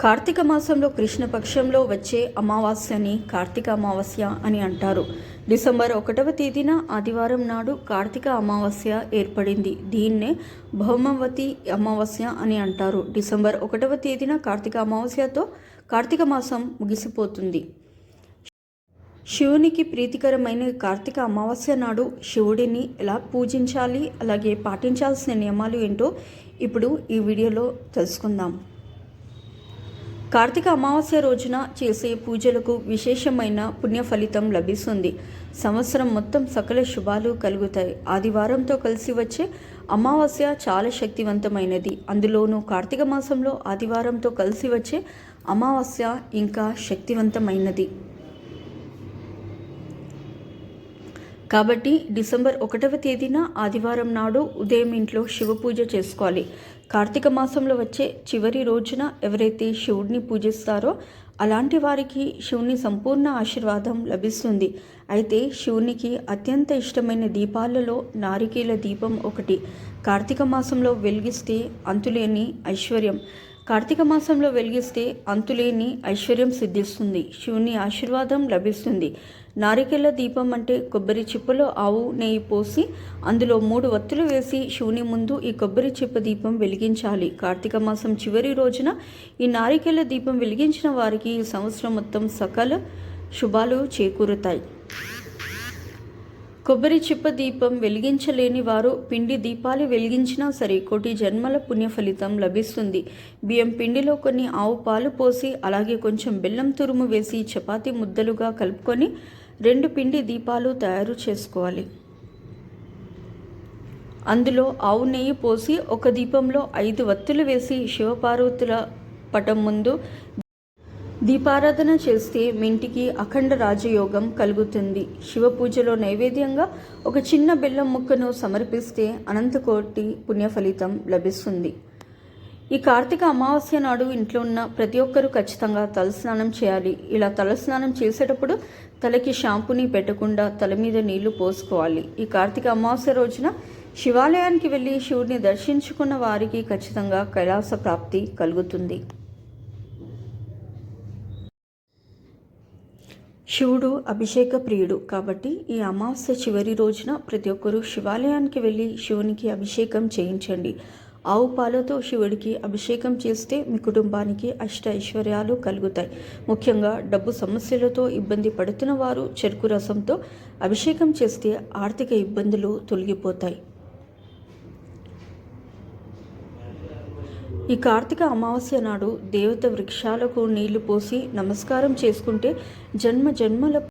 కార్తీక మాసంలో కృష్ణపక్షంలో వచ్చే అమావాస్యని కార్తీక అమావాస్య అని అంటారు. డిసెంబర్ 1వ తేదీన ఆదివారం నాడు కార్తీక అమావాస్య ఏర్పడింది. దీన్నే భౌమవతి అమావాస్య అని అంటారు. డిసెంబర్ 1వ తేదీన కార్తీక అమావాస్యతో కార్తీక మాసం ముగిసిపోతుంది. శివునికి ప్రీతికరమైన కార్తీక అమావాస్య నాడు శివుడిని ఎలా పూజించాలి, అలాగే పాటించాల్సిన నియమాలు ఏంటో ఇప్పుడు ఈ వీడియోలో తెలుసుకుందాం. కార్తీక అమావాస్య రోజున చేసే పూజలకు విశేషమైన పుణ్య ఫలితం లభిస్తుంది. సంవత్సరం మొత్తం సకల శుభాలు కలుగుతాయి. ఆదివారంతో కలిసి వచ్చే అమావాస్య చాలా శక్తివంతమైనది. అందులోనూ కార్తీక మాసంలో ఆదివారంతో కలిసి వచ్చే అమావాస్య ఇంకా శక్తివంతమైనది. కాబట్టి డిసెంబర్ 1వ తేదీన ఆదివారం నాడు ఉదయం ఇంట్లో శివ పూజ చేసుకోవాలి. కార్తీక మాసంలో వచ్చే చివరి రోజున ఎవరైతే శివుడిని పూజిస్తారో అలాంటి వారికి శివుని సంపూర్ణ ఆశీర్వాదం లభిస్తుంది. అయితే శివునికి అత్యంత ఇష్టమైన దీపాలలో నారికేల దీపం ఒకటి. కార్తీక మాసంలో వెలిగిస్తే అంతులేని ఐశ్వర్యం సిద్ధిస్తుంది. శివుని ఆశీర్వాదం లభిస్తుంది. నారికేల దీపం అంటే కొబ్బరి చిప్పలో ఆవు నెయ్యి పోసి అందులో 3 వత్తులు వేసి శివుని ముందు ఈ కొబ్బరి చిప్ప దీపం వెలిగించాలి. కార్తీక మాసం చివరి రోజున ఈ నారికేల దీపం వెలిగించిన వారికి ఈ సంవత్సరం మొత్తం సకల శుభాలు చేకూరుతాయి. కొబ్బరి చిప్ప దీపం వెలిగించలేని వారు పిండి దీపాలు వెలిగించినా సరే కోటి జన్మల పుణ్య ఫలితం లభిస్తుంది. బియ్యం పిండిలో కొన్ని ఆవు పాలు పోసి అలాగే కొంచెం బెల్లం తురుము వేసి చపాతీ ముద్దలుగా కలుపుకొని 2 పిండి దీపాలు తయారు చేసుకోవాలి. అందులో ఆవు నెయ్యి పోసి ఒక దీపంలో 5 వత్తులు వేసి శివపార్వతుల పటం ముందు దీపారాధన చేస్తే మీ ఇంటికి అఖండ రాజయోగం కలుగుతుంది. శివ పూజలో నైవేద్యంగా ఒక చిన్న బెల్లం ముక్కను సమర్పిస్తే అనంతకోటి పుణ్య ఫలితం లభిస్తుంది. ఈ కార్తీక అమావాస్య నాడు ఇంట్లో ఉన్న ప్రతి ఒక్కరూ ఖచ్చితంగా తలస్నానం చేయాలి. ఇలా తలస్నానం చేసేటప్పుడు తలకి షాంపూని పెట్టకుండా తల మీద నీళ్లు పోసుకోవాలి. ఈ కార్తీక అమావాస్య రోజున శివాలయానికి వెళ్ళి శివుడిని దర్శించుకున్న వారికి ఖచ్చితంగా కైలాస ప్రాప్తి కలుగుతుంది. శివుడు అభిషేక ప్రియుడు కాబట్టి ఈ అమావాస్య చివరి రోజున ప్రతి ఒక్కరూ శివాలయానికి వెళ్ళి శివునికి అభిషేకం చేయించండి. ఆవు పాలతో శివుడికి అభిషేకం చేస్తే మీ కుటుంబానికి అష్ట ఐశ్వర్యాలు కలుగుతాయి. ముఖ్యంగా డబ్బు సమస్యలతో ఇబ్బంది పడుతున్న వారు చెరుకు రసంతో అభిషేకం చేస్తే ఆర్థిక ఇబ్బందులు తొలగిపోతాయి. ఈ కార్తీక అమావాస్య నాడు దేవత వృక్షాలకు నీళ్లు పోసి నమస్కారం చేసుకుంటే జన్మల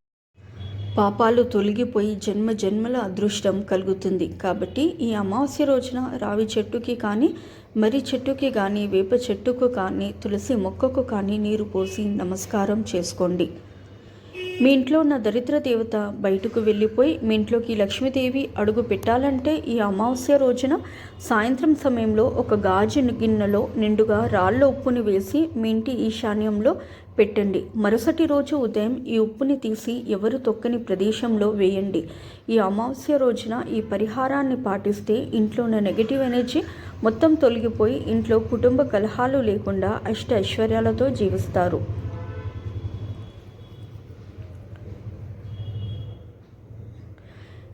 పాపాలు తొలగిపోయి జన్మల అదృష్టం కలుగుతుంది. కాబట్టి ఈ అమావాస్య రోజున రావి చెట్టుకి కానీ, మర్రి చెట్టుకి కానీ, వేప చెట్టుకు కానీ, తులసి మొక్కకు కానీ నీరు పోసి నమస్కారం చేసుకోండి. మీ ఇంట్లో ఉన్న దరిద్ర దేవత బయటకు వెళ్ళిపోయి మీ ఇంట్లోకి లక్ష్మీదేవి అడుగు పెట్టాలంటే ఈ అమావాస్య రోజున సాయంత్రం సమయంలో ఒక గాజు గిన్నెలో నిండుగా రాళ్ళ ఉప్పుని వేసి మీ ఇంటి ఈశాన్యంలో పెట్టండి. మరుసటి రోజు ఉదయం ఈ ఉప్పుని తీసి ఎవరు తొక్కని ప్రదేశంలో వేయండి. ఈ అమావాస్య రోజున ఈ పరిహారాన్ని పాటిస్తే ఇంట్లో ఉన్న నెగిటివ్ ఎనర్జీ మొత్తం తొలగిపోయి ఇంట్లో కుటుంబ కలహాలు లేకుండా అష్ట ఐశ్వర్యాలతో జీవిస్తారు.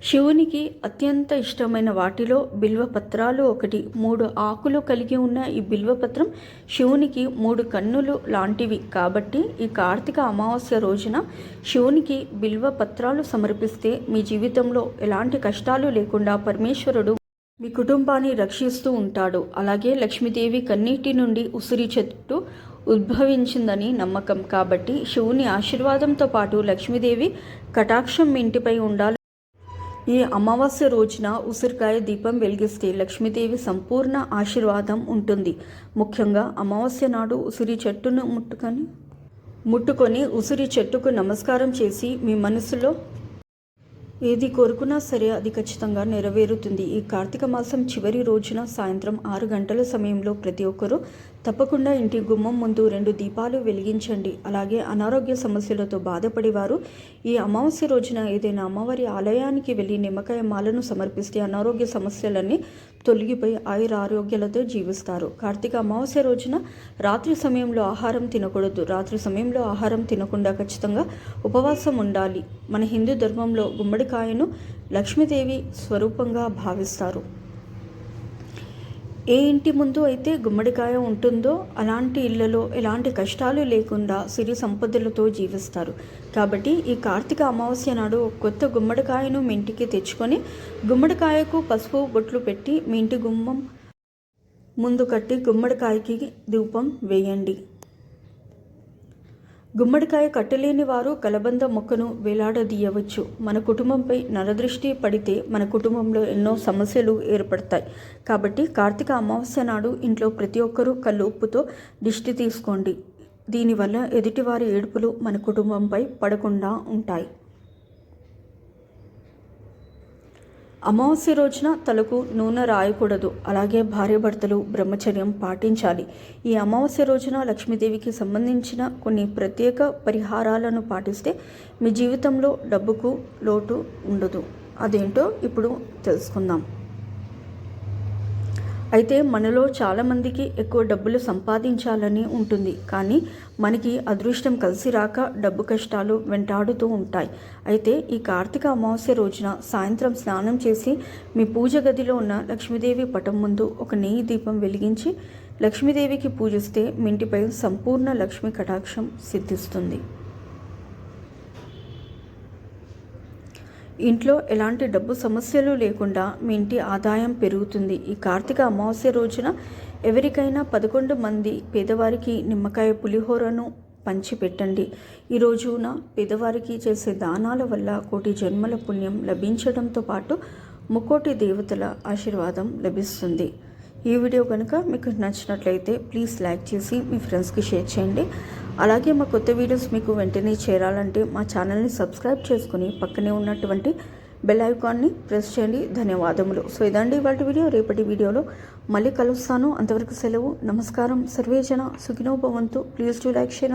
శివునికి అత్యంత ఇష్టమైన వాటిలో బిల్వపత్రాలు ఒకటి. 3 ఆకులు కలిగి ఉన్న ఈ బిల్వపత్రం శివునికి 3 కన్నులు లాంటివి. కాబట్టి ఈ కార్తీక అమావాస్య రోజున శివునికి బిల్వపత్రాలు సమర్పిస్తే మీ జీవితంలో ఎలాంటి కష్టాలు లేకుండా పరమేశ్వరుడు మీ కుటుంబాన్ని రక్షిస్తూ ఉంటాడు. అలాగే లక్ష్మీదేవి కన్నీటి నుండి ఉసిరి చెట్టు ఉద్భవించిందని నమ్మకం. కాబట్టి శివుని ఆశీర్వాదంతో పాటు లక్ష్మీదేవి కటాక్షం మీ ఇంటిపై ఉండాలి. ఈ అమావాస్య రోజున ఉసిరికాయ దీపం వెలిగిస్తే లక్ష్మీదేవి సంపూర్ణ ఆశీర్వాదం ఉంటుంది. ముఖ్యంగా అమావాస్య నాడు ఉసిరి చెట్టును ముట్టుకొని ఉసిరి చెట్టుకు నమస్కారం చేసి మీ మనసులో ఏది కోరుకున్నా సరే అది ఖచ్చితంగా నెరవేరుతుంది. ఈ కార్తీక మాసం చివరి రోజున సాయంత్రం 6 గంటల సమయంలో ప్రతి ఒక్కరూ తప్పకుండా ఇంటి గుమ్మం ముందు 2 దీపాలు వెలిగించండి. అలాగే అనారోగ్య సమస్యలతో బాధపడేవారు ఈ అమావాస్య రోజున ఏదైనా అమ్మవారి ఆలయానికి వెళ్ళి నిమ్మకాయ మాలను సమర్పిస్తే అనారోగ్య సమస్యలన్నీ తొలగిపోయి ఆయురారోగ్యాలతో జీవిస్తారు. కార్తీక అమావాస్య రోజున రాత్రి సమయంలో ఆహారం తినకూడదు. రాత్రి సమయంలో ఆహారం తినకుండా ఖచ్చితంగా ఉపవాసం ఉండాలి. మన హిందూ ధర్మంలో గుమ్మడికాయను లక్ష్మీదేవి స్వరూపంగా భావిస్తారు. ఏ ఇంటి ముందు అయితే గుమ్మడికాయ ఉంటుందో అలాంటి ఇళ్లలో ఎలాంటి కష్టాలు లేకుండా సిరి సంపదలతో జీవిస్తారు. కాబట్టి ఈ కార్తీక అమావాస్య నాడు కొత్త గుమ్మడికాయను మీ ఇంటికి తెచ్చుకొని గుమ్మడికాయకు పసుపు బొట్లు పెట్టి మీ ఇంటి గుమ్మం ముందు కట్టి గుమ్మడికాయకి ధూపం వేయండి. గుమ్మడికాయ కట్టలేని వారు కలబంద మొక్కను వేలాడదీయవచ్చు. మన కుటుంబంపై నరదృష్టి పడితే మన కుటుంబంలో ఎన్నో సమస్యలు ఏర్పడతాయి. కాబట్టి కార్తీక అమావాస్య నాడు ఇంట్లో ప్రతి ఒక్కరూ కల్లుప్పుతో దిష్టి తీసుకోండి. దీనివల్ల ఎదుటివారి ఏడుపులు మన కుటుంబంపై పడకుండా ఉంటాయి. అమావాస్య రోజున తలకు నూనె రాయకూడదు. అలాగే భార్యాభర్తలు బ్రహ్మచర్యం పాటించాలి. ఈ అమావాస్య రోజున లక్ష్మీదేవికి సంబంధించిన కొన్ని ప్రత్యేక పరిహారాలను పాటిస్తే మీ జీవితంలో డబ్బుకు లోటు ఉండదు. అదేంటో ఇప్పుడు తెలుసుకుందాం. అయితే మనలో చాలామందికి ఎక్కువ డబ్బులు సంపాదించాలని ఉంటుంది. కానీ మనకి అదృష్టం కలిసి రాక డబ్బు కష్టాలు వెంటాడుతూ ఉంటాయి. అయితే ఈ కార్తీక అమావాస్య రోజున సాయంత్రం స్నానం చేసి మీ పూజ గదిలో ఉన్న లక్ష్మీదేవి పటం ముందు ఒక నెయ్యి దీపం వెలిగించి లక్ష్మీదేవికి పూజిస్తే మీ ఇంటిపై సంపూర్ణ లక్ష్మీ కటాక్షం సిద్ధిస్తుంది. ఇంట్లో ఎలాంటి డబ్బు సమస్యలు లేకుండా మీ ఇంటి ఆదాయం పెరుగుతుంది. ఈ కార్తీక అమావాస్య రోజున ఎవరికైనా 11 మంది పేదవారికి నిమ్మకాయ పులిహోరను పంచిపెట్టండి. ఈ రోజున పేదవారికి చేసే దానాల వల్ల కోటి జన్మల పుణ్యం లభించడంతో పాటు ముక్కోటి దేవతల ఆశీర్వాదం లభిస్తుంది. ఈ వీడియో కనుక మీకు నచ్చినట్లయితే ప్లీజ్ లైక్ చేసి మీ ఫ్రెండ్స్కి షేర్ చేయండి. అలాగే మా కొత్త వీడియోస్ మీకు వెంటనే చేరాలంటే మా ఛానల్ని సబ్స్క్రైబ్ చేసుకుని పక్కనే ఉన్నటువంటి బెల్ ఐకాన్ని ప్రెస్ చేయండి. ధన్యవాదములు. సో ఇదండి ఇవాళ వీడియో. రేపటి వీడియోలో మళ్ళీ కలుస్తాను. అంతవరకు సెలవు. నమస్కారం. సర్వేజన సుఖినో భవంతు. Please to like, share.